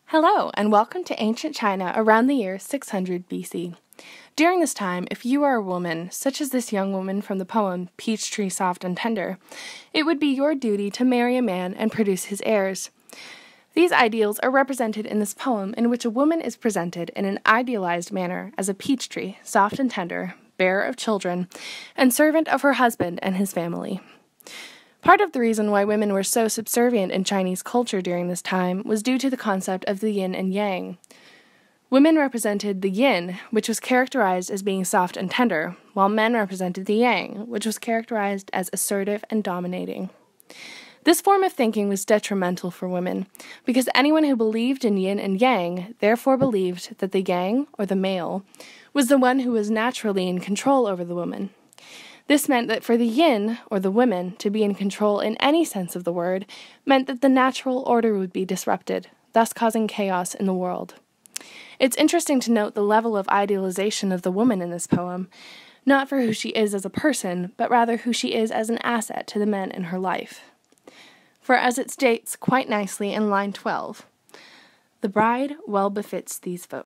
Hello, and welcome to ancient China around the year 600 BC. During this time, if you are a woman, such as this young woman from the poem Peach Tree Soft and Tender, it would be your duty to marry a man and produce his heirs. These ideals are represented in this poem, in which a woman is presented in an idealized manner as a peach tree, soft and tender, bearer of children, and servant of her husband and his family. Part of the reason why women were so subservient in Chinese culture during this time was due to the concept of the yin and yang. Women represented the yin, which was characterized as being soft and tender, while men represented the yang, which was characterized as assertive and dominating. This form of thinking was detrimental for women, because anyone who believed in yin and yang therefore believed that the yang, or the male, was the one who was naturally in control over the woman. This meant that for the yin, or the women, to be in control in any sense of the word, meant that the natural order would be disrupted, thus causing chaos in the world. It's interesting to note the level of idealization of the woman in this poem, not for who she is as a person, but rather who she is as an asset to the men in her life. For as it states quite nicely in line 12, "The bride well befits these folk."